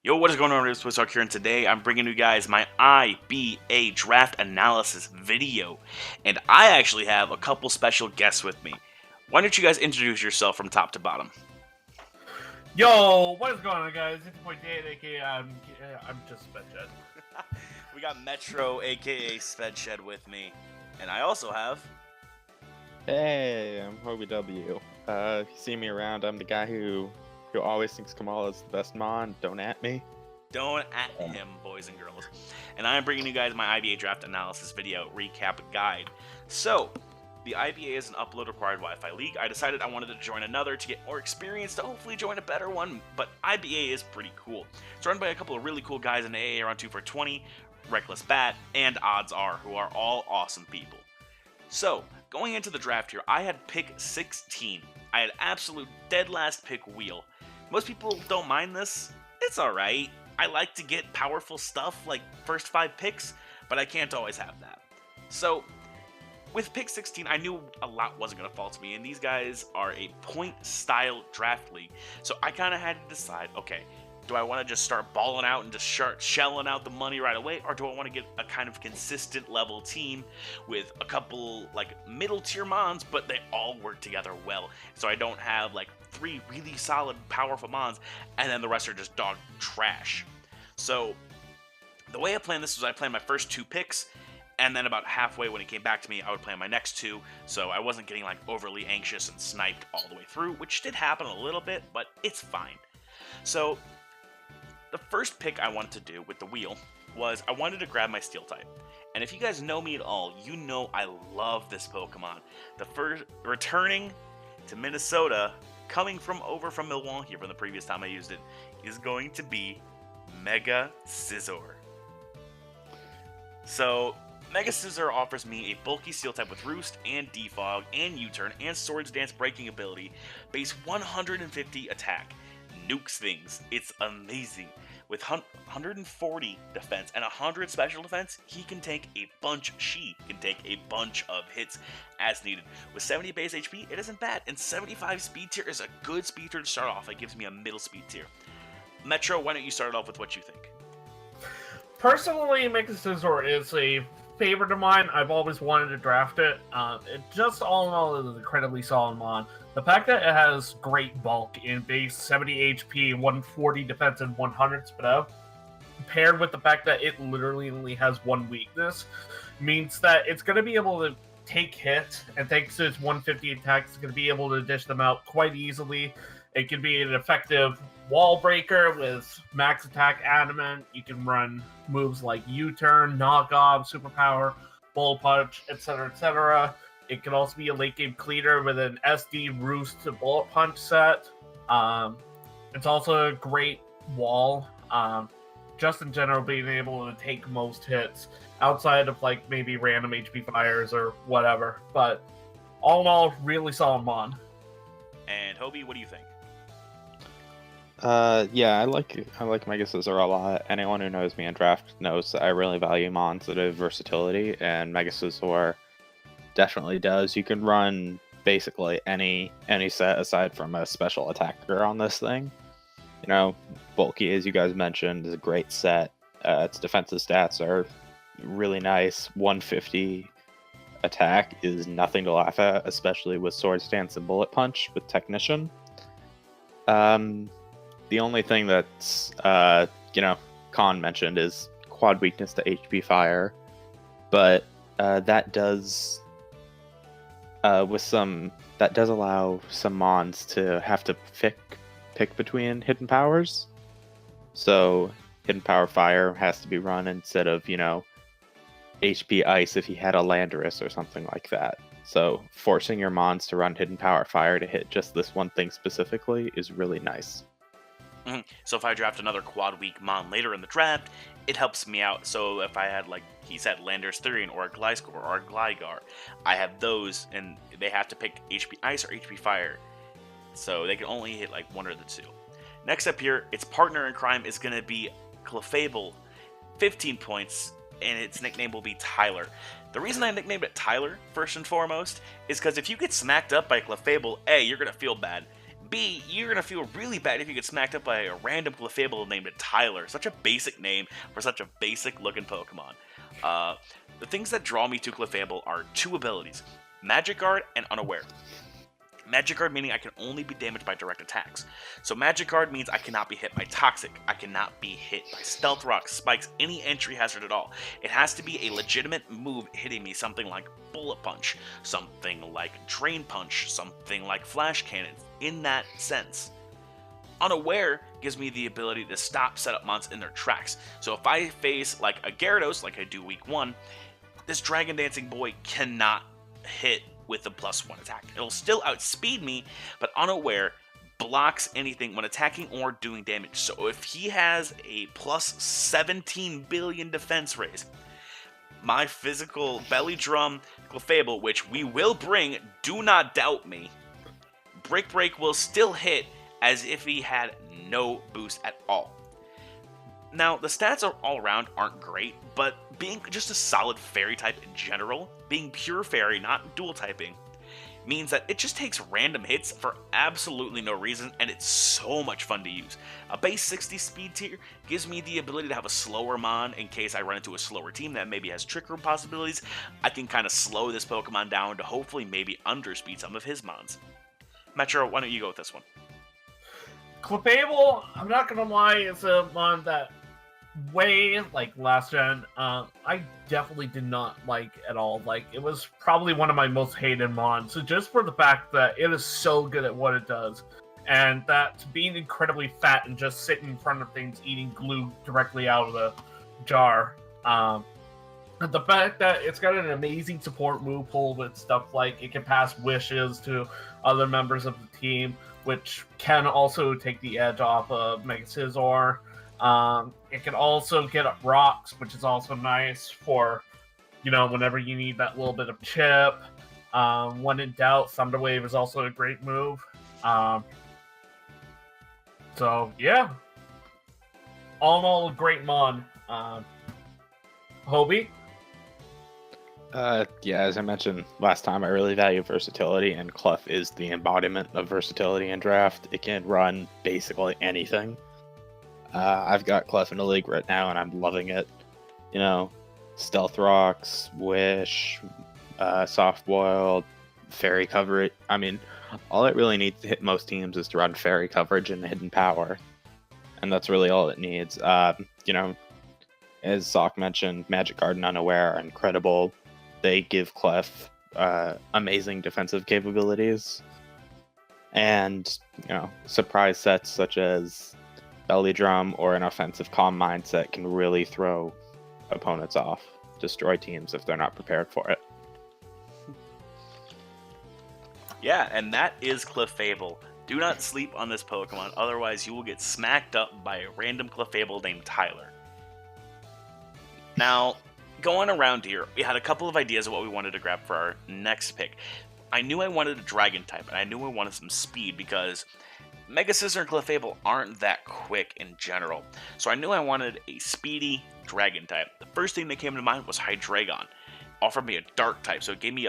Yo, what is going on? It's Sawk here, and today I'm bringing you guys my IBA draft analysis video. And I actually have a couple special guests with me. Why don't you guys introduce yourself from top to bottom? Yo, what is going on, guys? It's your boy Dan, aka I'm just Spedshed. We got Metro, aka Spedshed, with me. And I also have... Hey, I'm Hobiew. If you see me around, I'm the guy who always thinks Kamala is the best mon. Don't at me. Don't at him, boys and girls. And I'm bringing you guys my IBA draft analysis video recap guide. So, the IBA is an upload-required Wi-Fi league. I decided I wanted to join another to get more experience to hopefully join a better one, but IBA is pretty cool. It's run by a couple of really cool guys in AA around 2 for 20, Reckless Bat, and Odds Are, who are all awesome people. So, going into the draft here, I had pick 16. I had absolute dead last pick wheel. Most people don't mind this. It's alright. I like to get powerful stuff like first 5 picks, but I can't always have that. So, with pick 16, I knew a lot wasn't going to fall to me, and these guys are a point-style draft league. So I kind of had to decide, okay, do I want to just start balling out and just start shelling out the money right away, or do I want to get a kind of consistent level team with a couple like middle tier mons, but they all work together well, so I don't have like 3 really solid powerful mons and then the rest are just dog trash. So the way I planned this was I planned my first 2 picks, and then about halfway when it came back to me, I would plan my next 2, so I wasn't getting like overly anxious and sniped all the way through, which did happen a little bit, but it's fine. So the first pick I wanted to do with the wheel was I wanted to grab my Steel type. And if you guys know me at all, you know I love this Pokemon. The first returning to Minnesota, coming from Milwaukee from the previous time I used it, is going to be Mega Scizor. So Mega Scizor offers me a bulky Steel type with Roost and Defog and U-Turn and Swords Dance breaking ability, base 150 attack. Nukes things. It's amazing. With 140 defense and 100 special defense, she can take a bunch of hits as needed. With 70 base HP, it isn't bad, and 75 speed tier is a good speed tier to start off. It gives me a middle speed tier. Metro, why don't you start it off with what you think? Personally, Mega Scizor is a favorite of mine. I've always wanted to draft it. It just all in all is an incredibly solid mon. The fact that it has great bulk in base 70 HP, 140 defense, and 100 spit out, paired with the fact that it literally only has 1 weakness, means that it's going to be able to take hits, and thanks to its 150 attack, it's going to be able to dish them out quite easily. It can be an effective wall breaker with max attack adamant. You can run moves like U-Turn, Knock Off, Superpower, Bullet Punch, etc., etc. It can also be a late game cleaner with an SD Roost to Bullet Punch set. It's also a great wall. Just in general, being able to take most hits outside of like maybe random HP fires or whatever. But all in all, really solid mon. And Hobie, what do you think? Yeah, I like Mega Scizor a lot. Anyone who knows me in draft knows that I really value mons that have versatility, and Mega Scizor definitely does. You can run basically any set aside from a special attacker on this thing. You know, bulky, as you guys mentioned, is a great set. Its defensive stats are really nice. 150 attack is nothing to laugh at, especially with Sword Stance and Bullet Punch with Technician. The only thing that's, Khan mentioned is quad weakness to HP Fire, but that does allow some mons to have to pick between hidden powers. So hidden power Fire has to be run instead of, HP Ice if he had a Landorus or something like that. So forcing your mons to run hidden power Fire to hit just this one thing specifically is really nice. So if I draft another quad weak mon later in the draft, it helps me out. So if I had, like he said, Landorus Therian or a Gliscor or a Gligar, I have those, and they have to pick HP Ice or HP Fire. So they can only hit like one or the two. Next up here, its partner in crime is going to be Clefable, 15 points, and its nickname will be Tyler. The reason I nicknamed it Tyler, first and foremost, is because if you get smacked up by Clefable, A, you're going to feel bad. B, you're going to feel really bad if you get smacked up by a random Clefable named Tyler. Such a basic name for such a basic looking Pokemon. The things that draw me to Clefable are 2 abilities, Magic Guard and Unaware. Magic Guard meaning I can only be damaged by direct attacks. So Magic Guard means I cannot be hit by Toxic, I cannot be hit by Stealth Rock, Spikes, any entry hazard at all. It has to be a legitimate move hitting me, something like Bullet Punch, something like Drain Punch, something like Flash Cannon, in that sense. Unaware gives me the ability to stop setup mons in their tracks. So if I face like a Gyarados, like I do week 1, this Dragon Dancing boy cannot hit with a +1 attack. It'll still outspeed me, but Unaware blocks anything when attacking or doing damage. So if he has a +17 billion defense raise, my physical Belly Drum Clefable, which we will bring, do not doubt me, Brick Break will still hit as if he had no boost at all. Now, the stats all around aren't great, but being just a solid fairy type in general, being pure fairy, not dual typing, means that it just takes random hits for absolutely no reason, and it's so much fun to use. A base 60 speed tier gives me the ability to have a slower mon in case I run into a slower team that maybe has Trick Room possibilities. I can kind of slow this Pokemon down to hopefully maybe underspeed some of his mons. Metro, why don't you go with this one? Clefable, I'm not gonna lie, is a mon that way like last gen, I definitely did not like at all. Like, it was probably one of my most hated mons. So just for the fact that it is so good at what it does, and that being incredibly fat and just sitting in front of things eating glue directly out of the jar. The fact that it's got an amazing support move pool with stuff like it can pass wishes to other members of the team, which can also take the edge off of Mega Scizor. It can also get up rocks, which is also nice for, whenever you need that little bit of chip. When in doubt, Thunder Wave is also a great move. So, yeah. All in all, a great mon. Hobie? Yeah, as I mentioned last time, I really value versatility, and Clef is the embodiment of versatility in draft. It can run basically anything. I've got Clef in a league right now, and I'm loving it. Stealth Rocks, Wish, Soft Boiled, Fairy Coverage. I mean, all it really needs to hit most teams is to run Fairy Coverage and Hidden Power. And that's really all it needs. As Sawk mentioned, Magic Guard and Unaware are incredible. They give Clef amazing defensive capabilities. And, surprise sets such as Belly Drum or an offensive calm mindset can really throw opponents off, destroy teams if they're not prepared for it. Yeah, and that is Clefable. Do not sleep on this Pokemon, otherwise you will get smacked up by a random Clefable named Tyler. Now, going around here, we had a couple of ideas of what we wanted to grab for our next pick. I knew I wanted a Dragon type, and I knew I wanted some speed because Mega Scizor and Clefable aren't that quick in general. So I knew I wanted a speedy Dragon type. The first thing that came to mind was Hydreigon. Offered me a Dark type, so it gave me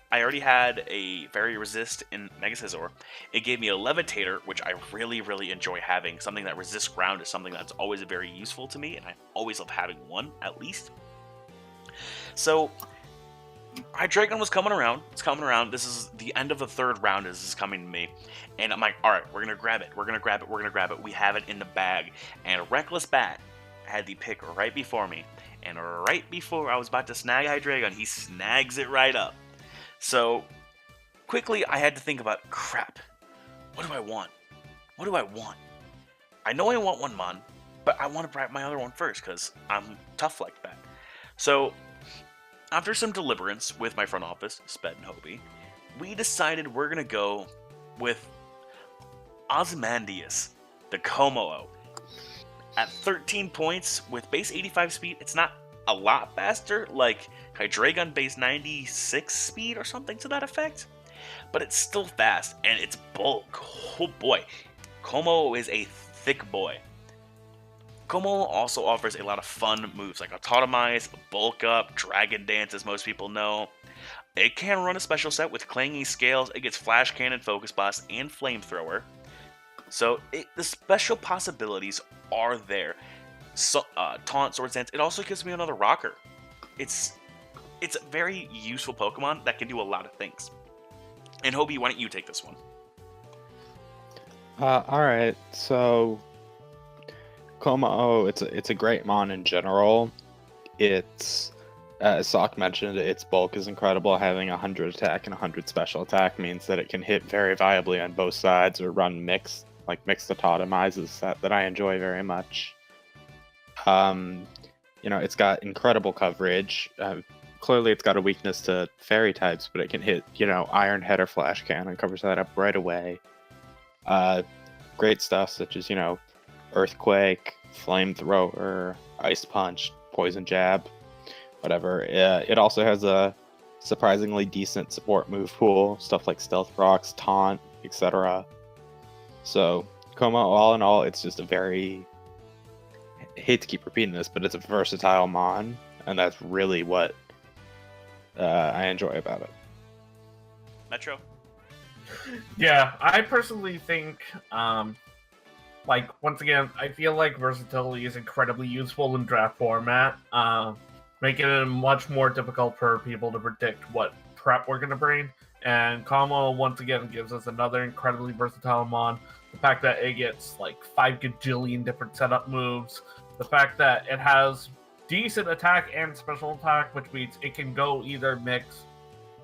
I already had a Fairy Resist in Mega Scizor. It gave me a Levitator, which I really, really enjoy having. Something that resists ground is something that's always very useful to me, and I always love having one, at least. So, Hydreigon was coming around. It's coming around. This is the end of the third round as this is coming to me. And I'm like, alright, we're going to grab it. We're going to grab it. We're going to grab it. We have it in the bag. And Reckless Bat had the pick right before me. And right before I was about to snag Hydreigon, he snags it right up. So, quickly I had to think about, crap, what do I want? What do I want? I know I want one mon, but I want to grab my other one first because I'm tough like that. So, after some deliberance with my front office, Sped and Hobie, we decided we're going to go with Ozymandias, the Como-o. At 13 points, with base 85 speed, it's not a lot faster, like Hydreigon base 96 speed or something to that effect, but it's still fast, and it's bulk. Oh boy, Como is a thick boy. Como also offers a lot of fun moves like Autotomize, Bulk Up, Dragon Dance, as most people know. It can run a special set with clanging scales. It gets flash cannon, focus blast, and flamethrower. So the special possibilities are there. So, taunt, sword stance. It also gives me another rocker. It's a very useful Pokemon that can do a lot of things. And Hobie, why don't you take this one? Alright, so Como, it's a great mon in general. It's, as Sawk mentioned, its bulk is incredible. Having 100 attack and 100 special attack means that it can hit very viably on both sides or run mixed autotomizes that I enjoy very much. It's got incredible coverage. Clearly it's got a weakness to fairy types, but it can hit, Iron Head or Flash Cannon, covers that up right away. Great stuff such as, Earthquake, Flamethrower, Ice Punch, Poison Jab, whatever. It also has a surprisingly decent support move pool, stuff like Stealth Rocks, Taunt, etc. So, Como, all in all, it's just a very... I hate to keep repeating this, but it's a versatile mon, and that's really what I enjoy about it. Metro? Yeah, I personally think, once again, I feel like versatility is incredibly useful in draft format, making it much more difficult for people to predict what prep we're going to bring. And Como, once again, gives us another incredibly versatile mon. The fact that it gets, 5 gajillion different setup moves. The fact that it has decent attack and special attack, which means it can go either mix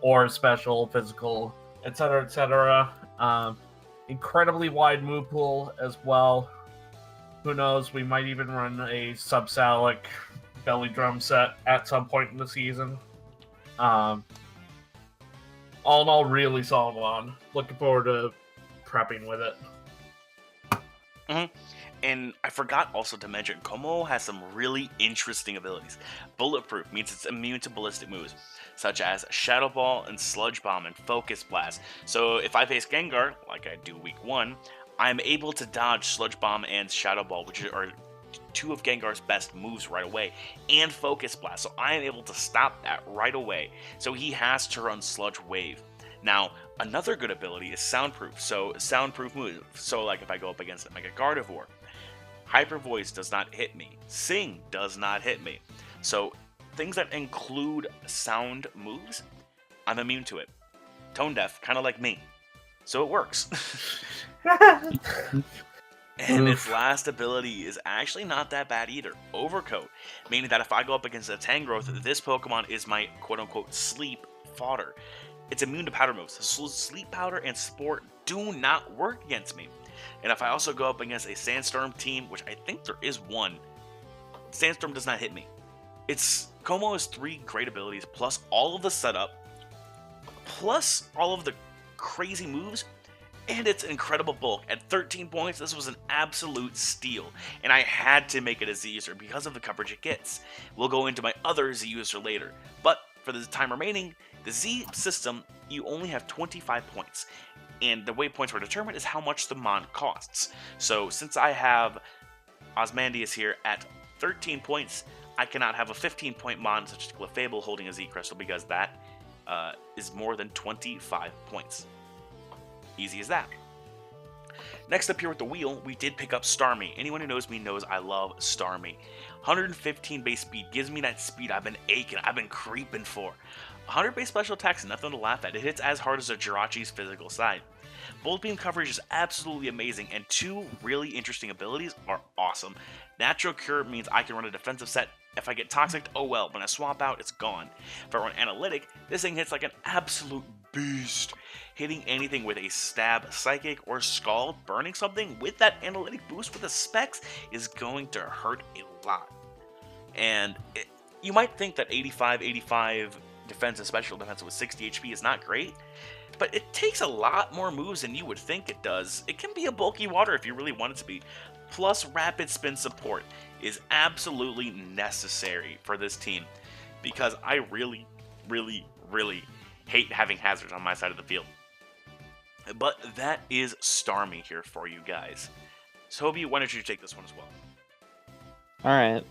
or special, physical, etc., etc. Incredibly wide move pool as well. Who knows, we might even run a Subsalic belly drum set at some point in the season. All in all, really solid one. Looking forward to prepping with it. And I forgot also to mention, Como has some really interesting abilities. Bulletproof means it's immune to ballistic moves, such as Shadow Ball and Sludge Bomb and Focus Blast. So if I face Gengar, like I do week 1, I'm able to dodge Sludge Bomb and Shadow Ball, which are 2 of Gengar's best moves right away, and Focus Blast. So I am able to stop that right away. So he has to run Sludge Wave. Now, another good ability is Soundproof. So Soundproof moves. So like if I go up against a Mega Gardevoir, Hyper Voice does not hit me. Sing does not hit me. So things that include sound moves, I'm immune to it. Tone deaf, kind of like me. So it works. And its last ability is actually not that bad either. Overcoat, meaning that if I go up against a Tangrowth, this Pokemon is my quote-unquote sleep fodder. It's immune to powder moves. So Sleep Powder and Sport do not work against me. And if I also go up against a Sandstorm team, which I think there is one, Sandstorm does not hit me. Como has 3 great abilities, plus all of the setup, plus all of the crazy moves, and its incredible bulk. At 13 points, this was an absolute steal, and I had to make it a Z user because of the coverage it gets. We'll go into my other Z user later, but for the time remaining, the Z system, you only have 25 points. And the way points were determined is how much the mon costs. So since I have Osmandius here at 13 points, I cannot have a 15-point mon such as Clefable holding a Z Crystal because that is more than 25 points. Easy as that. Next up here with the wheel, we did pick up Starmie. Anyone who knows me knows I love Starmie. 115 base speed gives me that speed I've been aching, I've been creeping for. 100 base special attack's nothing to laugh at. It hits as hard as a Jirachi's physical side. Bolt Beam coverage is absolutely amazing, and 2 really interesting abilities are awesome. Natural Cure means I can run a defensive set. If I get Toxic, oh well. When I swap out, it's gone. If I run Analytic, this thing hits like an absolute beast. Hitting anything with a Stab, Psychic, or Scald, burning something with that Analytic boost with the specs is going to hurt a lot. And you might think that 85 defense and special defense with 60 HP is not great, but it takes a lot more moves than you would think it does. It can be a bulky water if you really want it to be. Plus, rapid spin support is absolutely necessary for this team because I really, really, really hate having hazards on my side of the field. But that is Starmie here for you guys. So, Hobie, why don't you take this one as well? Alright,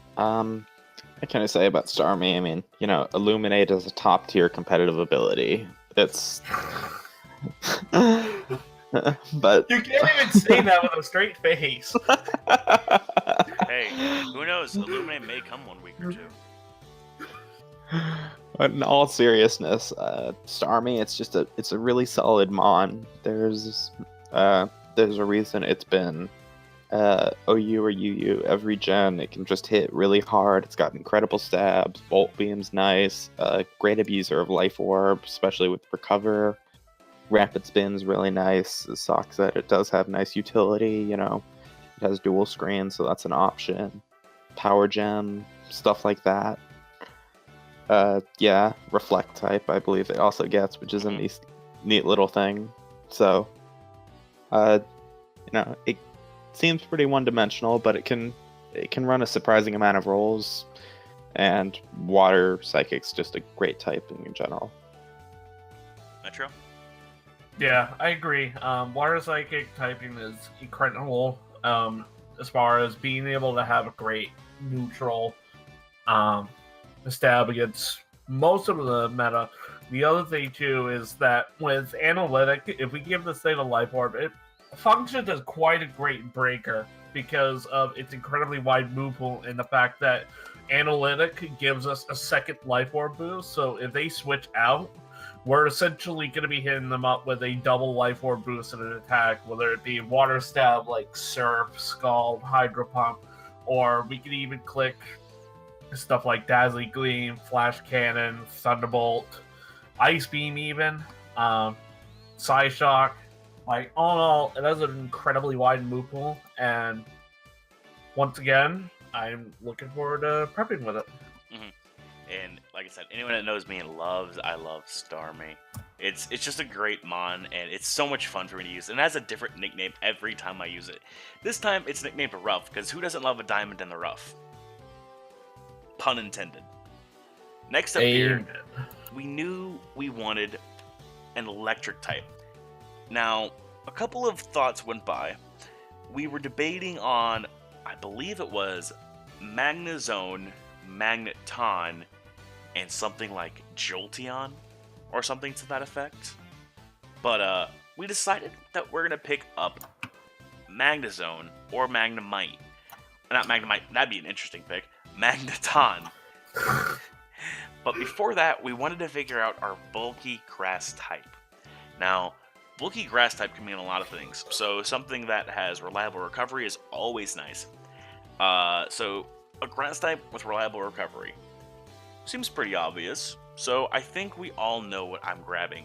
What can I say about Starmie? I mean, Illuminate is a top tier competitive ability. It's but You can't even say that with a straight face. Hey, who knows? Illuminate may come one week or two. But in all seriousness, Starmie, it's a really solid mon. There's a reason it's been OU or UU every gen. It can just hit really hard. It's got incredible stabs. Bolt Beam's nice. Great abuser of Life Orb, especially with Recover. Rapid Spin's really nice. As Sawk said, it does have nice utility. It has dual screen, so that's an option. Power Gem, stuff like that. Yeah, Reflect type, I believe it also gets, which is a neat little thing. So, it seems pretty one-dimensional, but it can run a surprising amount of roles, and Water Psychic's just a great type in general. Metro? Yeah, I agree. Water Psychic typing is incredible as far as being able to have a great neutral stab against most of the meta. The other thing, too, is that with Analytic, if we give this thing a Life Orb, it functions as quite a great breaker because of its incredibly wide move pool and the fact that Analytic gives us a second Life Orb boost. So if they switch out, we're essentially going to be hitting them up with a double Life Orb boost in an attack, whether it be Water Stab like Surf, Scald, Hydro Pump, or we could even click stuff like Dazzling Gleam, Flash Cannon, Thunderbolt, Ice Beam even, Psyshock. Like, all in all, it has an incredibly wide move pool, and once again, I'm looking forward to prepping with it. And like I said, anyone that knows me and I love Starmie. It's just a great mon, and it's so much fun for me to use. And it has a different nickname every time I use it. This time, it's nicknamed Rough, because who doesn't love a diamond in the rough? Pun intended. Next up here, we knew we wanted an electric type. Now, a couple of thoughts went by. We were debating on, I believe it was Magnezone, Magneton, and something like Jolteon, or something to that effect. But we decided that we're gonna pick up Magnezone or Magnemite. Not Magnemite, that'd be an interesting pick. Magneton. But before that, we wanted to figure out our bulky grass type. Now, bulky grass type can mean a lot of things. So something that has reliable recovery is always nice. So a grass type with reliable recovery seems pretty obvious. So I think we all know what I'm grabbing.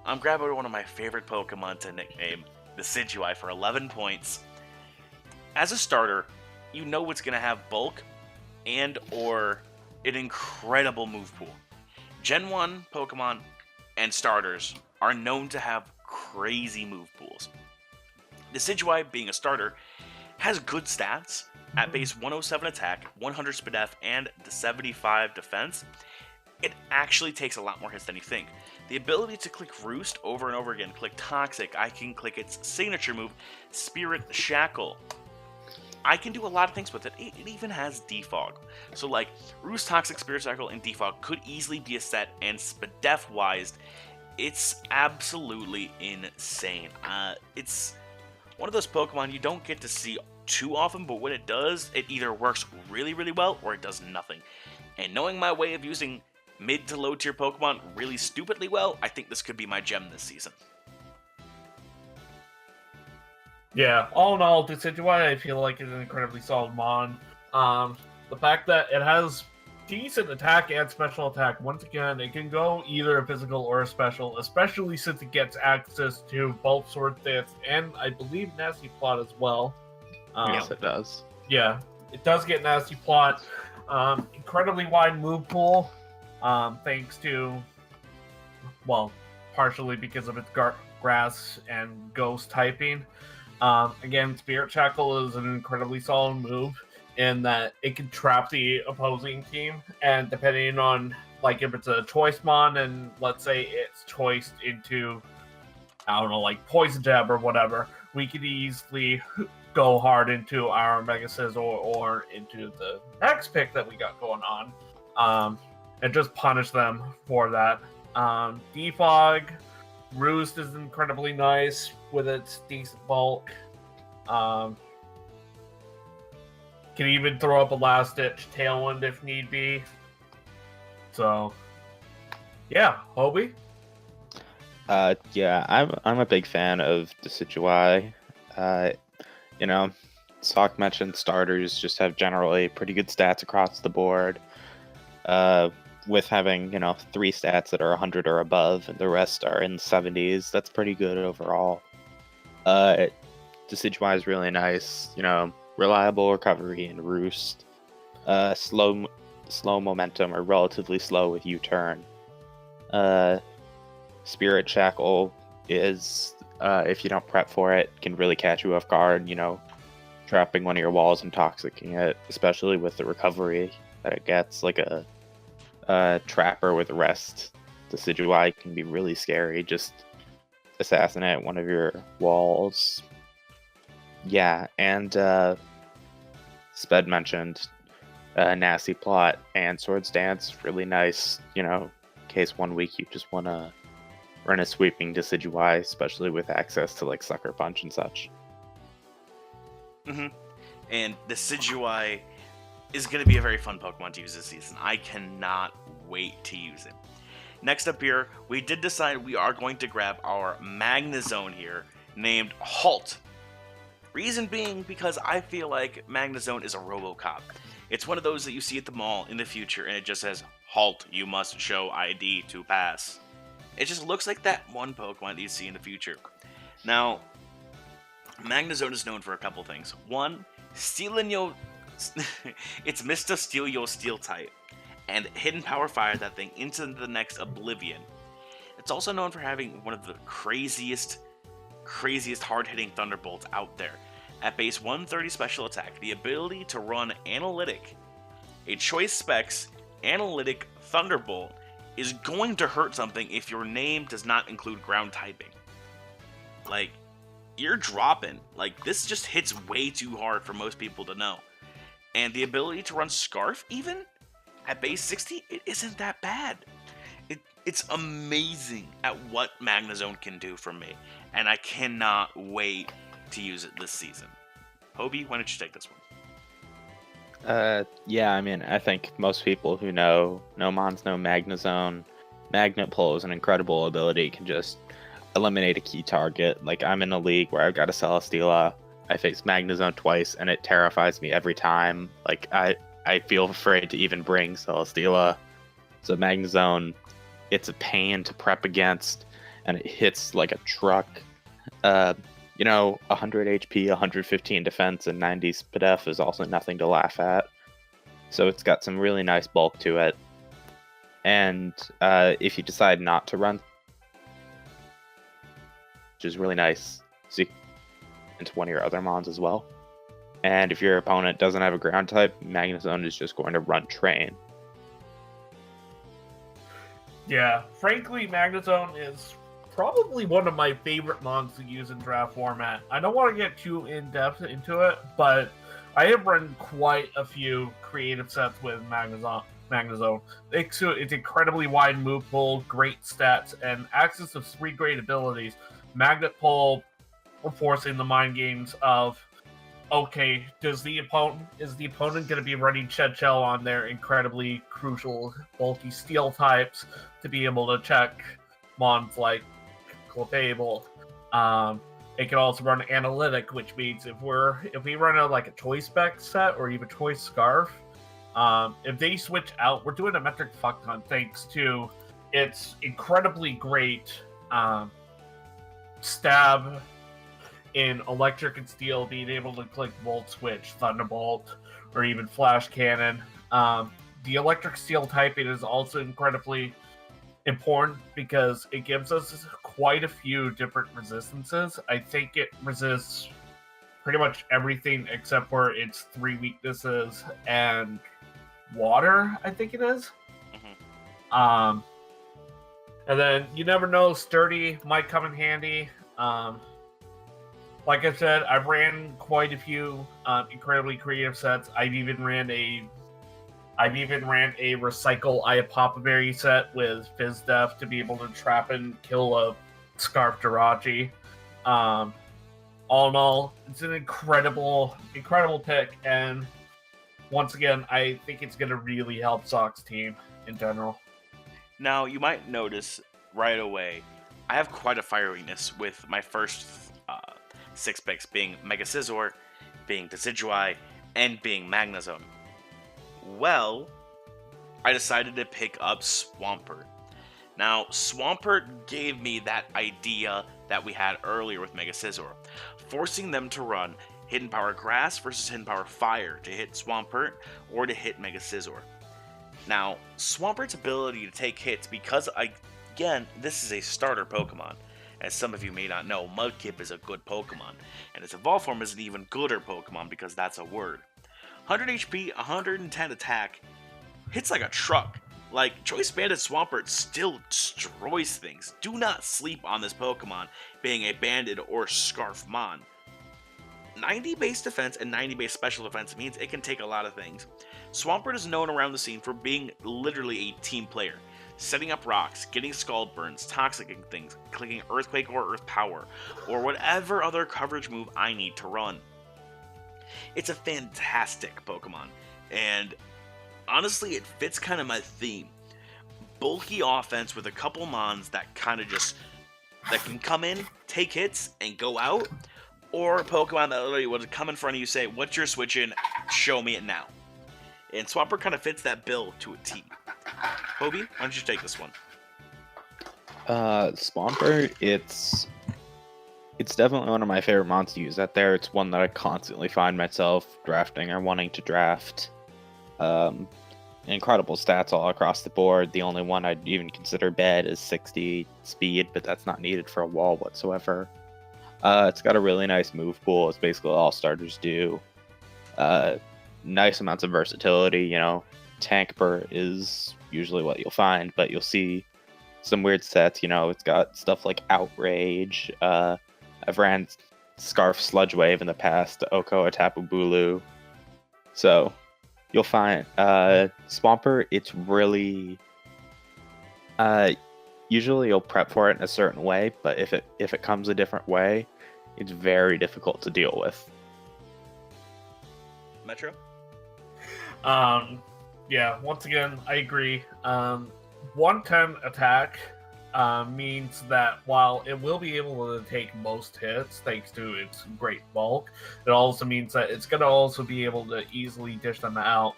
I'm grabbing one of my favorite Pokemon to nickname, the Decidueye, for 11 points. As a starter, you know it's going to have bulk and or an incredible move pool. Gen 1 Pokemon and starters are known to have crazy move pools. Decidueye, being a starter, has good stats at base 107 attack, 100 SPDF, and 75 defense. It actually takes a lot more hits than you think. The ability to click Roost over and over again, click Toxic, I can click its signature move, Spirit Shackle. I can do a lot of things with it. It even has Defog. So like, Roost, Toxic, Spirit Shackle, and Defog could easily be a set, and SPDF-wise, it's absolutely insane. It's one of those Pokemon you don't get to see too often, but when it does, it either works really, really well, or it does nothing. And knowing my way of using mid to low tier Pokemon really stupidly well, I think this could be my gem this season. Yeah, all in all, Decidueye, I feel like is an incredibly solid mon. The fact that it has decent attack and special attack, once again, it can go either a physical or a special, especially since it gets access to both Sword Dance and I believe Nasty Plot as well. Yes, it does. Yeah, it does get Nasty Plot. Incredibly wide move pool, thanks to, well, partially because of its grass and ghost typing. Again, Spirit Shackle is an incredibly solid move in that it can trap the opposing team, and depending on, like, if it's a choice mon and let's say it's choiced into, I don't know, like Poison Jab or whatever, we could easily go hard into our Mega Scizor or into the next pick that we got going on, and just punish them for that. Defog, Roost is incredibly nice with its decent bulk. Can even throw up a last-ditch Tailwind if need be. So, yeah, Hobie? Yeah, I'm a big fan of Decidueye. Sawk mentioned starters just have generally pretty good stats across the board. With having 3 stats that are 100 or above, and the rest are in the 70s, that's pretty good overall. Decidueye is really nice. Reliable recovery and Roost. Slow momentum or relatively slow with U-turn. Spirit Shackle is, if you don't prep for it, can really catch you off guard, trapping one of your walls and toxicking it, especially with the recovery that it gets. Like a Trapper with Rest Decidueye can be really scary. Just assassinate one of your walls. Yeah, and Sped mentioned Nasty Plot and Swords Dance, really nice, in case one week you just want to run a sweeping Decidueye, especially with access to like Sucker Punch and such. And Decidueye is going to be a very fun Pokemon to use this season. I cannot wait to use it. Next up here, we did decide we are going to grab our Magnezone here, named Halt. Reason being because I feel like Magnezone is a Robocop. It's one of those that you see at the mall in the future, and it just says, Halt, you must show ID to pass. It just looks like that one Pokemon that you see in the future. Now, Magnezone is known for a couple things. One, stealing your... it's Mr. Steal Your Steel type, and Hidden Power Fire that thing into the next Oblivion. It's also known for having one of the craziest hard-hitting Thunderbolts out there. At base 130 special attack, the ability to run Analytic, a Choice Specs Analytic Thunderbolt, is going to hurt something if your name does not include ground typing. Like, you're dropping. Like, this just hits way too hard for most people to know. And the ability to run Scarf, even, at base 60, it isn't that bad. It's amazing at what Magnezone can do for me. And I cannot wait to use it this season. Hobie, why don't you take this one? Yeah, I think most people who know Mons know Magnezone. Magnet Pull is an incredible ability. It can just eliminate a key target. Like, I'm in a league where I've got a Celesteela. I face Magnezone twice, and it terrifies me every time. Like, I feel afraid to even bring Celesteela. So Magnezone, it's a pain to prep against, and it hits like a truck. 100 HP, 115 defense, and 90 SPDF is also nothing to laugh at. So it's got some really nice bulk to it. And if you decide not to run, which is really nice, so you can into one of your other mons as well. And if your opponent doesn't have a ground type, Magnezone is just going to run Train. Yeah, frankly, Magnezone is probably one of my favorite mons to use in draft format. I don't want to get too in-depth into it, but I have run quite a few creative sets with Magnezone. It's incredibly wide move pool, great stats, and access to 3 great abilities. Magnet Pull, forcing the mind games of, okay, is the opponent going to be running Chedchell on their incredibly crucial bulky steel types to be able to check mons like Clefable? It can also run Analytic, which means if we run a Choice Spec set or even Choice Scarf, if they switch out, we're doing a metric fuck ton thanks to its incredibly great stab in Electric and Steel, being able to click Volt Switch, Thunderbolt, or even Flash Cannon. The Electric Steel typing is also incredibly important because it gives us quite a few different resistances. I think it resists pretty much everything except for its 3 weaknesses and water, I think it is. And then you never know, Sturdy might come in handy. like I said, I've ran quite a few incredibly creative sets. I've even ran a recycle Iapopberry set with Fizz Def to be able to trap and kill a Scarf Jirachi. All in all, it's an incredible pick, and once again, I think it's going to really help Sawk's team in general. Now, you might notice right away, I have quite a fire weakness with my first 6 picks being Mega Scizor, being Decidueye, and being Magnezone. Well, I decided to pick up Swampert. Now, Swampert gave me that idea that we had earlier with Mega Scizor, forcing them to run Hidden Power Grass versus Hidden Power Fire to hit Swampert or to hit Mega Scizor. Now, Swampert's ability to take hits, because, again, this is a starter Pokemon. As some of you may not know, Mudkip is a good Pokemon, and its evolved form is an even gooder Pokemon because that's a word. 100 HP, 110 attack, hits like a truck. Like, Choice Banded Swampert still destroys things. Do not sleep on this Pokemon being a Banded or Scarf Mon. 90 base defense and 90 base special defense means it can take a lot of things. Swampert is known around the scene for being literally a team player. Setting up rocks, getting Scald Burns, toxicking things, clicking Earthquake or Earth Power, or whatever other coverage move I need to run. It's a fantastic Pokemon, and honestly, it fits kind of my theme. Bulky offense with a couple Mons that kind of just, that can come in, take hits, and go out, or a Pokemon that literally would come in front of you, say, what's your switch in, show me it now. And Swampert kind of fits that bill to a T. Hobie, why don't you take this one? Swampert, it's definitely one of my favorite mons to use out there. It's one that I constantly find myself drafting or wanting to draft. Incredible stats all across the board. The only one I'd even consider bad is 60 speed, but that's not needed for a wall whatsoever. It's got a really nice move pool, as basically all starters do. Nice amounts of versatility, you know. Tankbert is usually what you'll find, but you'll see some weird sets, you know. It's got stuff like Outrage. I've ran Scarf Sludge Wave in the past, Oko Tapu Bulu. So you'll find Swampert, it's really usually you'll prep for it in a certain way, but if it comes a different way, it's very difficult to deal with. Metro? Yeah, once again, I agree. 110 attack means that while it will be able to take most hits thanks to its great bulk, it also means that it's going to also be able to easily dish them out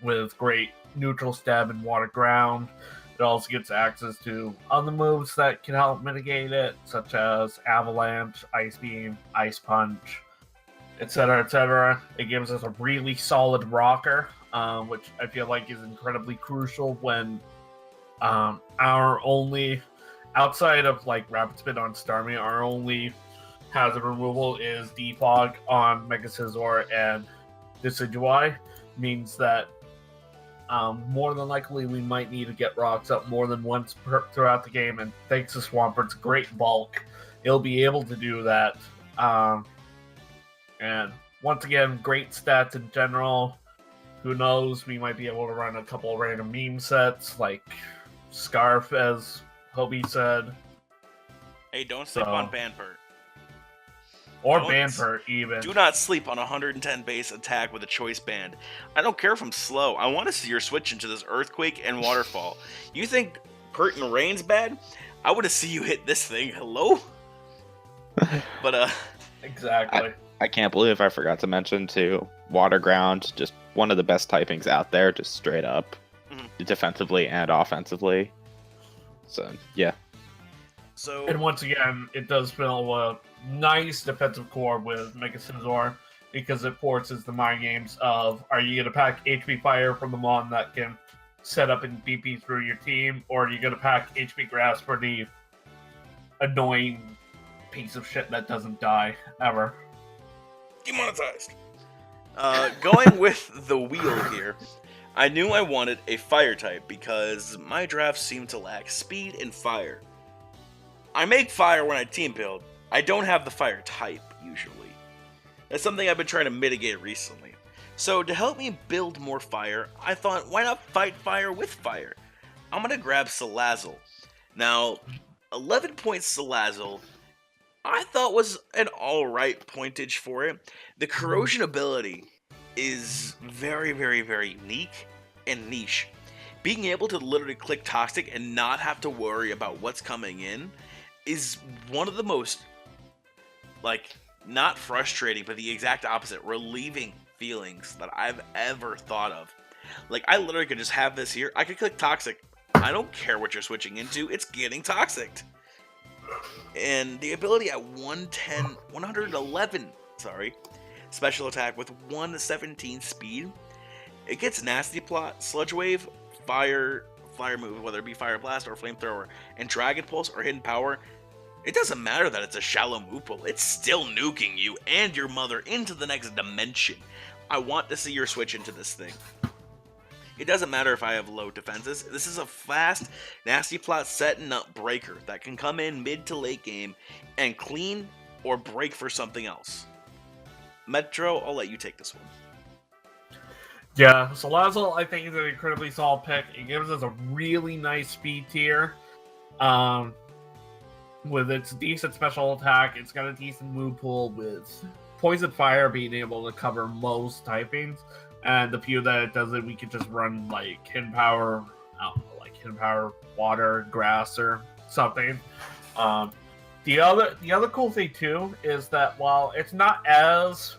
with great neutral stab and water ground. It also gets access to other moves that can help mitigate it, such as Avalanche, Ice Beam, Ice Punch, etc., etc. It gives us a really solid rocker, which I feel like is incredibly crucial when our only, outside of like Rapid Spin on Starmie, our only hazard removal is Defog on Mega Scizor and Decidueye. Means that more than likely we might need to get rocks up more than once throughout the game, and thanks to Swampert's great bulk, it'll be able to do that. And once again, great stats in general. Who knows, we might be able to run a couple of random meme sets, like Scarf, as Hobie said. Hey, don't sleep on Banpert. Or Banpert, even. Do not sleep on 110 base attack with a choice band. I don't care if I'm slow. I want to see your switch into this Earthquake and Waterfall. You think Pert and Rain's bad? I want to see you hit this thing. Hello? But, Exactly. I can't believe I forgot to mention, too, Water Ground, just one of the best typings out there, just straight up, defensively and offensively. So, yeah. And once again, it does fill a nice defensive core with Mega Scizor, because it forces the mind games of, are you going to pack HP Fire from the Mon that can set up and BP through your team, or are you going to pack HP Grass for the annoying piece of shit that doesn't die, ever? Demonetized. Going with the wheel here, I knew I wanted a fire type because my drafts seem to lack speed and fire. I make fire when I team build. I don't have the fire type usually. That's something I've been trying to mitigate recently. So to help me build more fire, I thought, why not fight fire with fire? I'm gonna grab Salazzle. Now, 11 points Salazzle, I thought was an alright pointage for it. The corrosion ability is very, very, very unique and niche. Being able to literally click Toxic and not have to worry about what's coming in is one of the most, like, not frustrating, but the exact opposite, relieving feelings that I've ever thought of. Like, I literally could just have this here. I could click Toxic. I don't care what you're switching into. It's getting Toxic. And the ability at 111, special attack with 117 speed. It gets Nasty Plot, Sludge Wave, Fire move, whether it be Fire Blast or Flamethrower, and Dragon Pulse or Hidden Power. It doesn't matter that it's a shallow move pool, it's still nuking you and your mother into the next dimension. I want to see your switch into this thing. It doesn't matter if I have low defenses, this is a fast, Nasty Plot set and up breaker that can come in mid to late game and clean or break for something else. Metro, I'll let you take this one. Yeah, Salazzle I think is an incredibly solid pick. It gives us a really nice speed tier. With its decent special attack, it's got a decent move pool with Poison Fire being able to cover most typings. And the few that it does it, we can just run like Hidden Power, I don't know, like Hidden Power, Water, Grass, or something. The other cool thing too is that while it's not as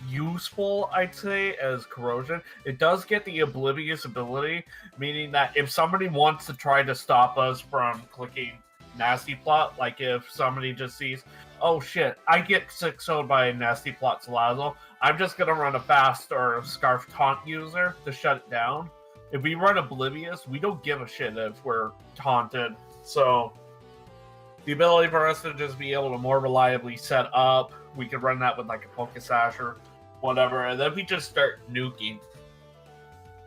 useful, I'd say, as Corrosion, it does get the Oblivious ability, meaning that if somebody wants to try to stop us from clicking Nasty Plot, like if somebody just sees, oh shit, I get 6-0'd by a Nasty Plot Salazzle, I'm just gonna run a Fast or Scarf Taunt user to shut it down. If we run Oblivious, we don't give a shit if we're taunted. So the ability for us to just be able to more reliably set up, we could run that with like a Pokesash or whatever, and then we just start nuking.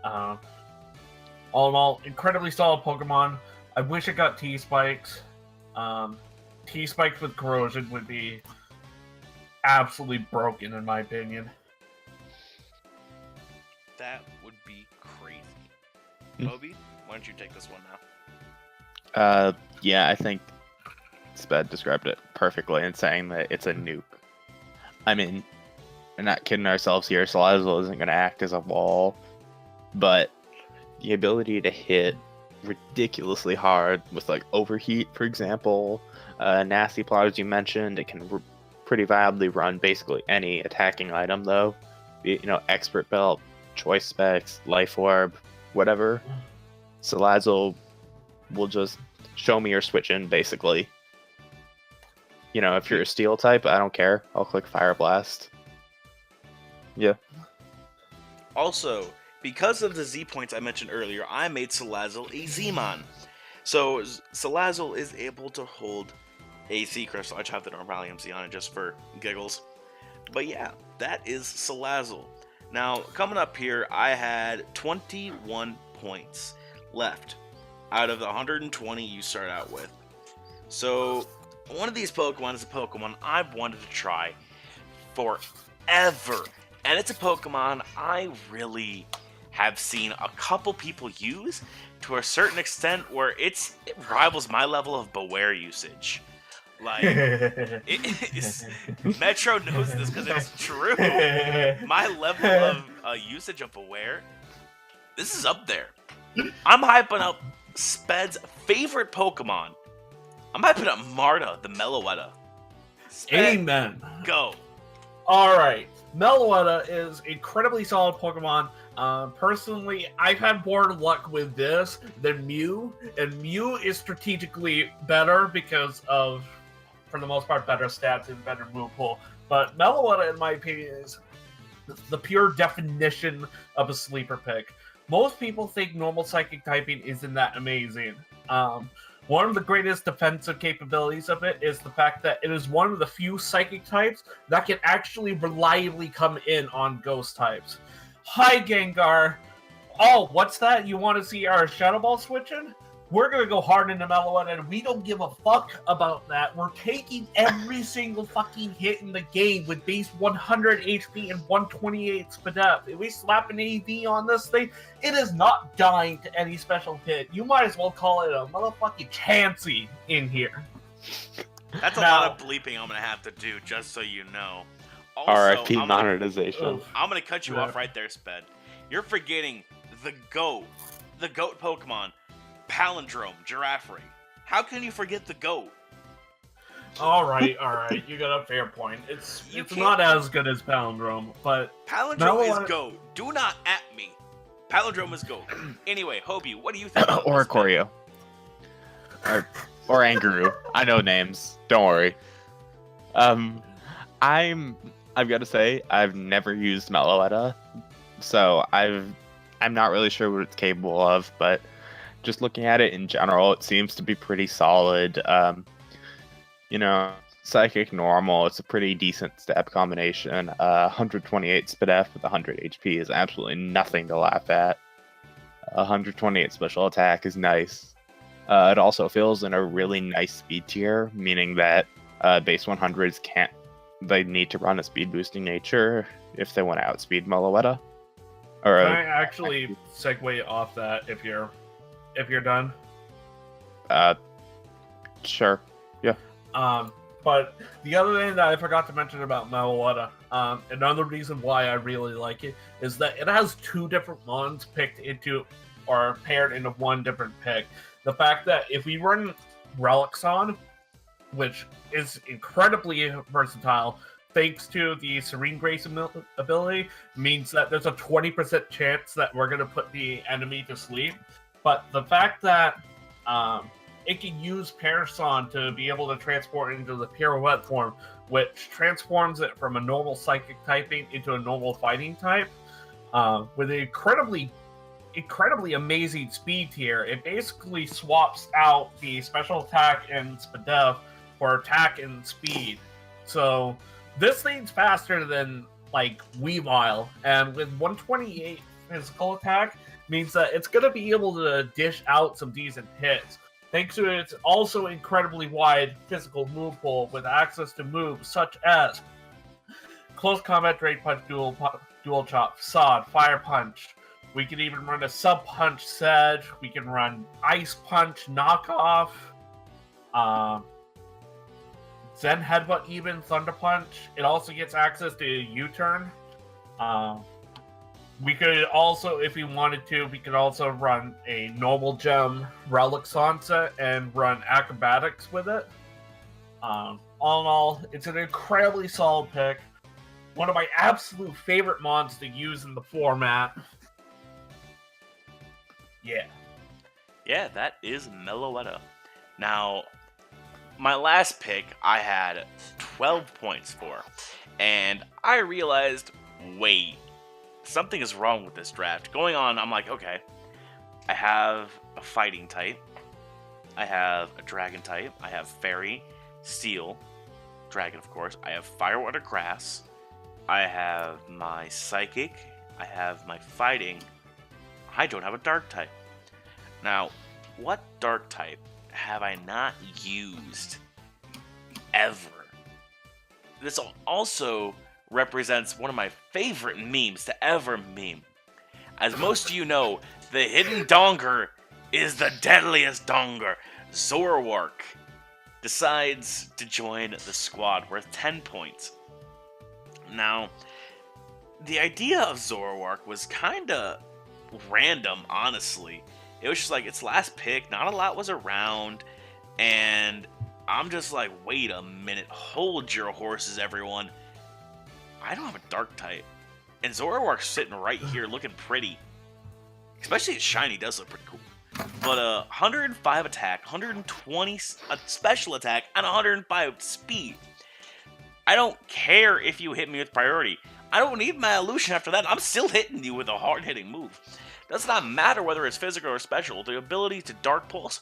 All in all, incredibly solid Pokemon. I wish it got T-Spikes. T-Spikes with Corrosion would be absolutely broken, in my opinion. That would be crazy. Moby, why don't you take this one now? Yeah, I think Sped described it perfectly in saying that it's a nuke. I mean, we're not kidding ourselves here. Salazzle isn't going to act as a wall, but the ability to hit ridiculously hard with like Overheat, for example, Nasty Plot, as you mentioned, it can pretty viably run basically any attacking item, though. You know, Expert Belt, Choice Specs, Life Orb, whatever. Salazzle will just show me your switch in, basically. You know, if you're a Steel type, I don't care. I'll click Fire Blast. Yeah. Also, because of the Z points I mentioned earlier, I made Salazzle a Z-Mon. So, Salazzle is able to hold a Z Crystal. I just have the Normalium Z on it just for giggles. But yeah, that is Salazzle. Now, coming up here, I had 21 points left out of the 120 you start out with. So, one of these Pokemon is a Pokemon I've wanted to try forever. And it's a Pokemon I really have seen a couple people use to a certain extent where it rivals my level of Beware usage. Like, Metro knows this because it's true. My level of usage of Beware, this is up there. I'm hyping up Sped's favorite Pokemon. I'm hyping up Marta, the Meloetta. Sped, Amen. Go. Alright. Meloetta is incredibly solid Pokemon. Personally, I've had more luck with this than Mew, and Mew is strategically better because of, for the most part, better stats and better move pool. But Meloetta, in my opinion, is the pure definition of a sleeper pick. Most people think normal psychic typing isn't that amazing. One of the greatest defensive capabilities of it is the fact that it is one of the few psychic types that can actually reliably come in on ghost types. Hi, Gengar. Oh, what's that? You want to see our Shadow Ball switching? we're going to go hard into Meloetta, and we don't give a fuck about that. We're taking every single fucking hit in the game with base 100 HP and 128 SPDF. If we slap an AV on this thing, it is not dying to any special hit. You might as well call it a motherfucking Chansey in here. That's a lot of bleeping I'm going to have to do, just so you know. Also, RFP monetization. I'm going to cut you off right there, Sped. You're forgetting the GOAT Pokemon, Palindrome, Giraffe Ring. How can you forget the GOAT? All right. You got a fair point. It's not as good as Palindrome, but Palindrome is GOAT. Do not at me. Palindrome is GOAT. Anyway, Hobie, what do you think? Or Choreo. Or Angaroo. I know names. Don't worry. I've got to say, I've never used Meloetta, so I'm not really sure what it's capable of, but just looking at it in general, it seems to be pretty solid. Psychic normal, it's a pretty decent stab combination. 128 SPDF with 100 HP is absolutely nothing to laugh at. 128 special attack is nice. It also fills in a really nice speed tier, meaning that base 100s they need to run a speed boosting nature if they want to outspeed Meloetta. Can I actually segue off that if you're done? Sure. Yeah. But the other thing that I forgot to mention about Meloetta, another reason why I really like it, is that it has two different mons picked into, or paired into one different pick. The fact that if we run Relixon, which is incredibly versatile, thanks to the Serene Grace ability, means that there's a 20% chance that we're going to put the enemy to sleep. But the fact that it can use Parasan to be able to transport into the Pirouette form, which transforms it from a normal psychic typing into a normal fighting type, with an incredibly amazing speed tier. It basically swaps out the special attack and SPDF for attack and speed. So this thing's faster than Weavile, and with 128 physical attack means that it's going to be able to dish out some decent hits. Thanks to its also incredibly wide physical move pool with access to moves such as Close Combat, Drain Punch, Dual Chop, Sod, Fire Punch. We can even run a Sub Punch Sedge. We can run Ice Punch Knockoff. Zen Headbutt even, Thunder Punch. It also gets access to U-Turn. We could also, if we wanted to, we could also run a Normal Gem Relixon set and run Acrobatics with it. All in all, it's an incredibly solid pick. One of my absolute favorite mons to use in the format. Yeah. Yeah, that is Meloetta. Now, my last pick I had 12 points for, and I realized, wait, something is wrong with this draft. Going on, I'm like, okay, I have a fighting type, I have a dragon type, I have fairy, steel, dragon of course, I have fire, water, grass, I have my psychic, I have my fighting, I don't have a dark type. Now, what dark type have I not used ever? This also represents one of my favorite memes to ever meme. As most of you know, the hidden donger is the deadliest donger. Zoroark decides to join the squad worth 10 points. Now, the idea of Zoroark was kinda random, honestly. It was just like its last pick, not a lot was around, and I'm just like, wait a minute, hold your horses, everyone. I don't have a dark type, and Zoroark's sitting right here looking pretty. Especially its shiny does look pretty cool. But 105 attack, 120 special attack, and 105 speed. I don't care if you hit me with priority. I don't need my illusion after that. I'm still hitting you with a hard-hitting move. Does not matter whether it's physical or special. The ability to Dark Pulse,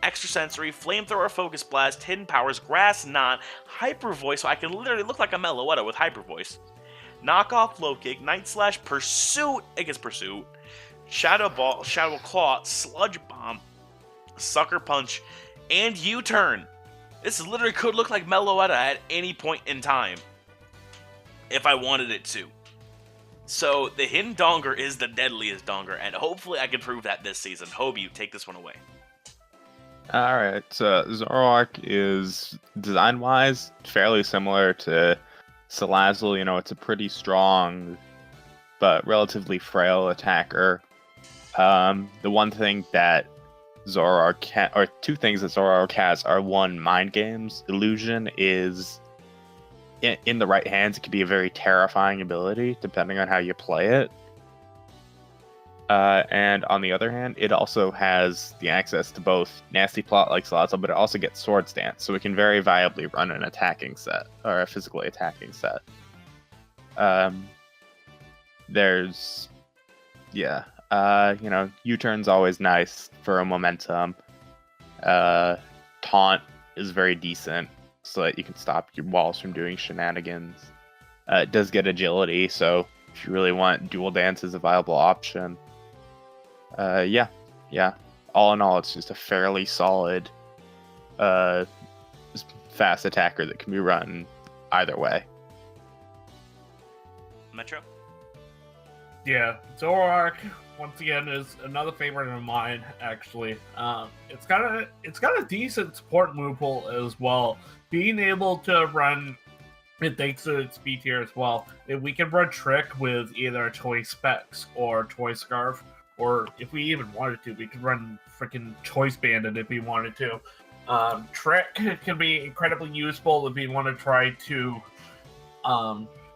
Extrasensory, Flamethrower, Focus Blast, Hidden Powers, Grass Knot, Hyper Voice, so I can literally look like a Meloetta with Hyper Voice. Knockoff, Low Kick, Night Slash, Pursuit, it gets Pursuit, Shadow Ball, Shadow Claw, Sludge Bomb, Sucker Punch, and U-Turn. This literally could look like Meloetta at any point in time, if I wanted it to. So, the hidden Donger is the deadliest Donger, and hopefully I can prove that this season. Hobiew, take this one away. Alright, so Zoroark is, design-wise, fairly similar to Salazzle. You know, it's a pretty strong, but relatively frail attacker. The one thing that Zoroark or two things that Zoroark has are, one, Mind Games. Illusion is, in the right hands, it can be a very terrifying ability, depending on how you play it. And on the other hand, it also has the access to both Nasty Plot like Salazzle, but it also gets Swords Dance, so it can very viably run an attacking set, or a physically attacking set. You know, U-Turn's always nice for a momentum. Taunt is very decent, so that you can stop your walls from doing shenanigans. It does get agility, so if you really want, Dual Dance is a viable option. Yeah. All in all, it's just a fairly solid, fast attacker that can be run either way. Metro? Yeah, Zoroark, once again, is another favorite of mine, actually. It's got a decent support move pool as well. Being able to run, it thanks to its speed tier as well, we can run Trick with either Toy Specs or Toy Scarf. Or if we even wanted to, we could run freaking Choice Bandit if we wanted to. Trick can be incredibly useful if we want to try to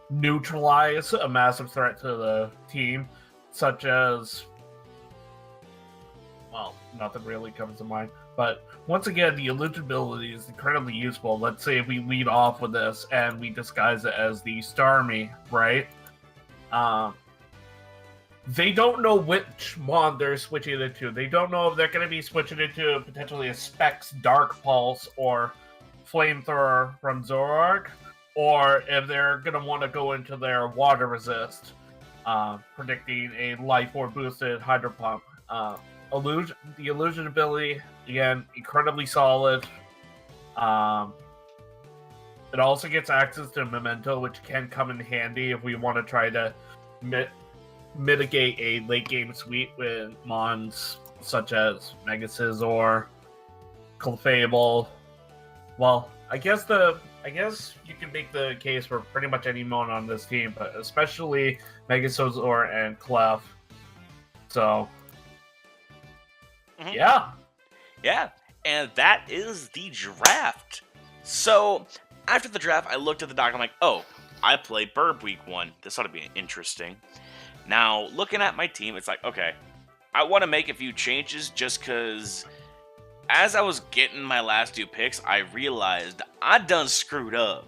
neutralize a massive threat to the team, such as, well, nothing really comes to mind. But once again, the eligibility is incredibly useful. Let's say if we lead off with this and we disguise it as the Starmie, right? They don't know which mod they're switching it to. They don't know if they're going to be switching it to potentially a Specs Dark Pulse or Flamethrower from Zoroark, or if they're going to want to go into their Water Resist, predicting a Life Orb boosted Hydro Pump. The Illusion ability, again, incredibly solid. It also gets access to Memento, which can come in handy if we want to try to mitigate a late game sweep with mons such as Mega Scizor, Clefable. Well, I guess you can make the case for pretty much any mon on this team, but especially Mega Scizor and Clef. So, yeah, and that is the draft. So after the draft, I looked at the doc. I'm like, oh, I play Burb week 1. This ought to be interesting. Now, looking at my team, it's like, okay, I want to make a few changes just because as I was getting my last 2 picks, I realized I done screwed up.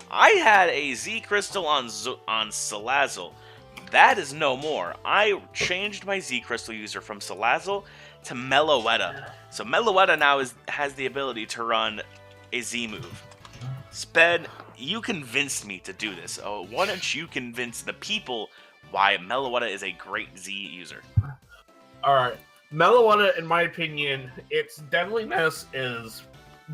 I had a Z Crystal on Salazzle. That is no more. I changed my Z Crystal user from Salazzle to Meloetta. So Meloetta now has the ability to run a Z move. Sped, you convinced me to do this. Oh, why don't you convince the people why Meloetta is a great Z user? Alright. Meloetta, in my opinion, its deadliness is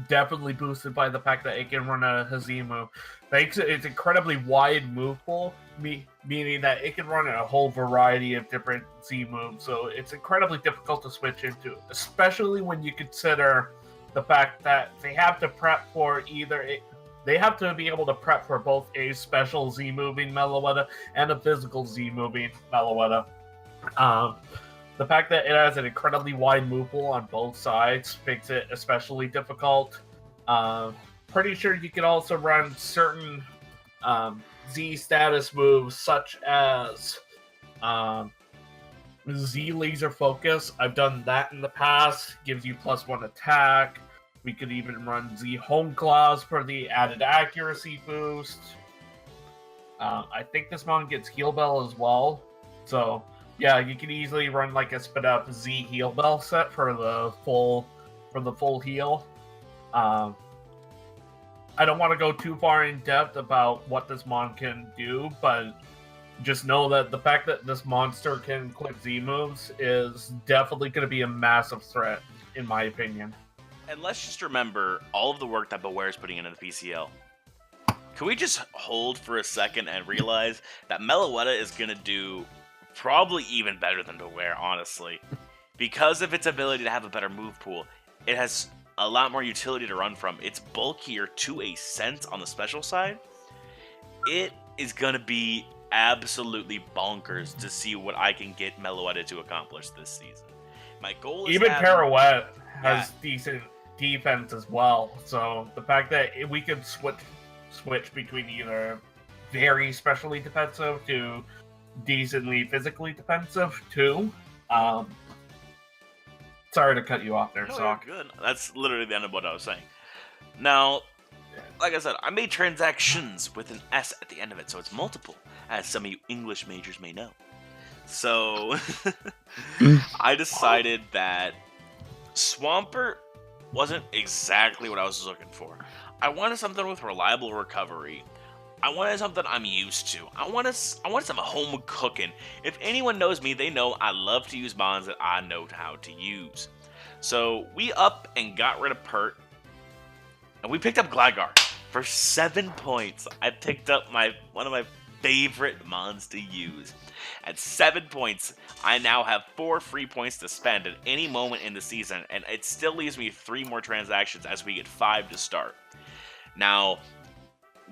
definitely boosted by the fact that it can run a Z move. Makes its incredibly wide move pool, meaning that it can run a whole variety of different Z moves, so it's incredibly difficult to switch into, especially when you consider the fact that they have to prep for they have to be able to prep for both a special Z moving Meloetta and a physical Z moving Meloetta. The fact that it has an incredibly wide move pool on both sides makes it especially difficult. Pretty sure you can also run certain Z status moves such as Z Laser Focus. I've done that in the past. Gives you +1 attack. We could even run Z Home Claws for the added accuracy boost. I think this mon gets Heal Bell as well. So, yeah, you can easily run like a sped up Z Heal Bell set for the full heal. I don't want to go too far in depth about what this mon can do, but just know that the fact that this monster can click Z moves is definitely going to be a massive threat. in my opinion. And let's just remember all of the work that Beware is putting into the PCL. Can we just hold for a second and realize that Meloetta is going to do probably even better than Beware, honestly. Because of its ability to have a better move pool, it has a lot more utility to run from. It's bulkier to a sense on the special side. It is going to be absolutely bonkers to see what I can get Meloetta to accomplish this season. My goal is even Pirouette has decent defense as well. So the fact that we could switch between either very specially defensive to decently physically defensive too. Sorry to cut you off there, Sawk. Good. That's literally the end of what I was saying. Now, like I said, I made transactions with an S at the end of it, so it's multiple, as some of you English majors may know. So, I decided that Swampert wasn't exactly what I was looking for. I wanted something with reliable recovery. I wanted something I'm used to. I wanted some home cooking. If anyone knows me, they know I love to use bonds that I know how to use. So we up and got rid of Pert, and we picked up Gligar for 7 points. I picked up one of my favorite mons to use. At 7 points, I now have 4 free points to spend at any moment in the season, and it still leaves me 3 more transactions as we get 5 to start. Now,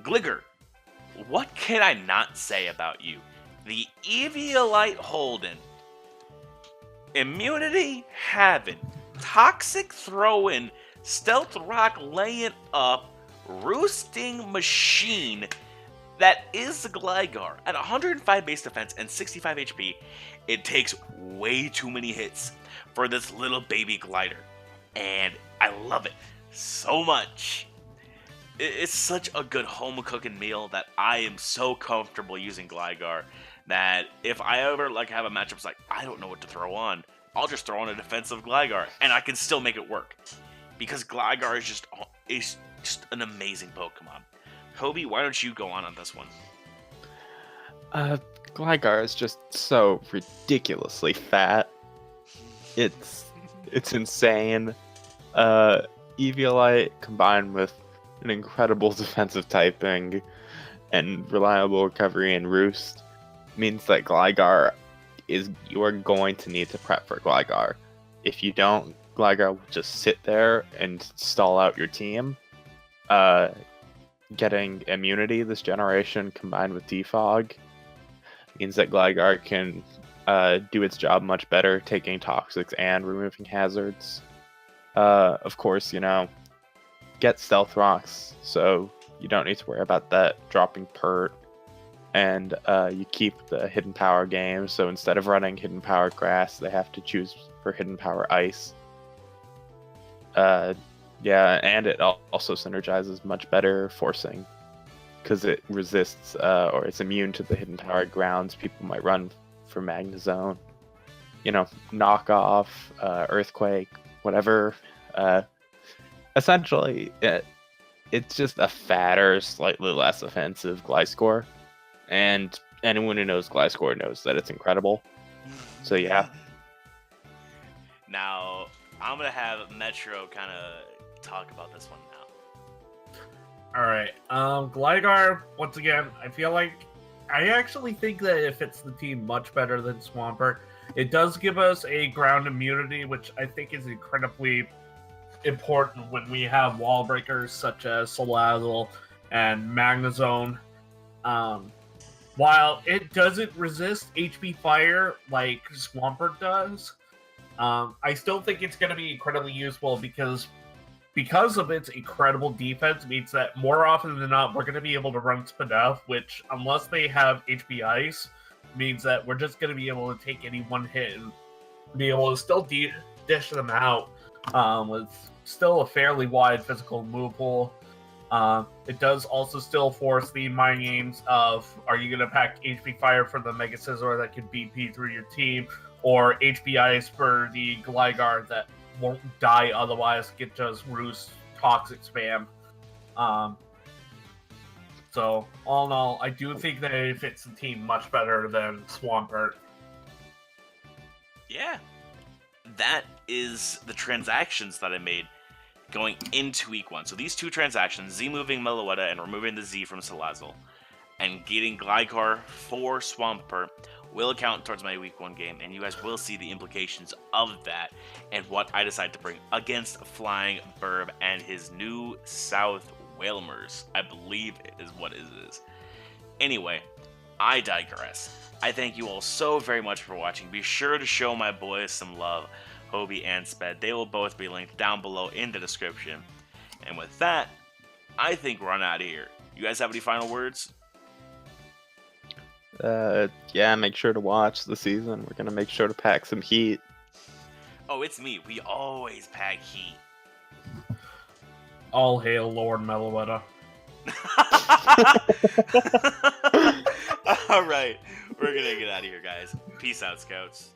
Gligar, what can I not say about you? The Eviolite holding, immunity having, toxic throwing, stealth rock laying up, roosting machine that is the Gligar. At 105 base defense and 65 HP, it takes way too many hits for this little baby glider. And I love it so much. It's such a good home cooking meal that I am so comfortable using Gligar that if I ever have a matchup that's like, I don't know what to throw on, I'll just throw on a defensive Gligar and I can still make it work. Because Gligar is just an amazing Pokemon. Hobie, why don't you go on this one? Gligar is just so ridiculously fat. It's insane. Eviolite combined with an incredible defensive typing and reliable recovery and roost means that Gligar you are going to need to prep for Gligar. If you don't, Gligar will just sit there and stall out your team. Getting immunity this generation combined with Defog means that Gligar can do its job much better, taking toxics and removing hazards. Of course, get Stealth Rocks, so you don't need to worry about that dropping Pert. And you keep the Hidden Power game, so instead of running Hidden Power Grass, they have to choose for Hidden Power Ice. And it also synergizes much better forcing, because it resists or it's immune to the Hidden Power grounds people might run for Magnezone. Knockoff, Earthquake, whatever. Essentially, it's just a fatter, slightly less offensive Gliscor. And anyone who knows Gliscor knows that it's incredible. So yeah. Now, I'm going to have Metro kind of talk about this one now. Alright, Gligar, once again, I actually think that it fits the team much better than Swampert. It does give us a ground immunity, which I think is incredibly important when we have wall breakers such as Salazzle and Magnezone. While it doesn't resist HP Fire like Swampert does, I still think it's going to be incredibly useful because of its incredible defense means that more often than not we're going to be able to run Spadef, which unless they have HP Ice means that we're just going to be able to take any one hit and be able to still dish them out with still a fairly wide physical move pool. It does also still force the mind games of, are you going to pack HP Fire for the Mega Scizor that can BP through your team, or HP Ice for the Gligar that won't die otherwise, get just Roost Toxic Spam. So, all in all, I do think that it fits the team much better than Swampert. Yeah, that is the transactions that I made going into week 1. So these 2 transactions, Z moving Meloetta and removing the Z from Salazzle, and getting Gligar for Swampert, will account towards my week 1 game, and you guys will see the implications of that and what I decide to bring against Flying Burb and his new South Whalmers, I believe is what it is. Anyway, I digress. I thank you all so very much for watching. Be sure to show my boys some love, Hobie and Sped. They will both be linked down below in the description. And with that, I think we're on out of here. You guys have any final words? Yeah, make sure to watch the season. We're gonna make sure to pack some heat. Oh, it's me. We always pack heat. All hail Lord Meloetta. All right, we're gonna get out of here, guys. Peace out, Scouts.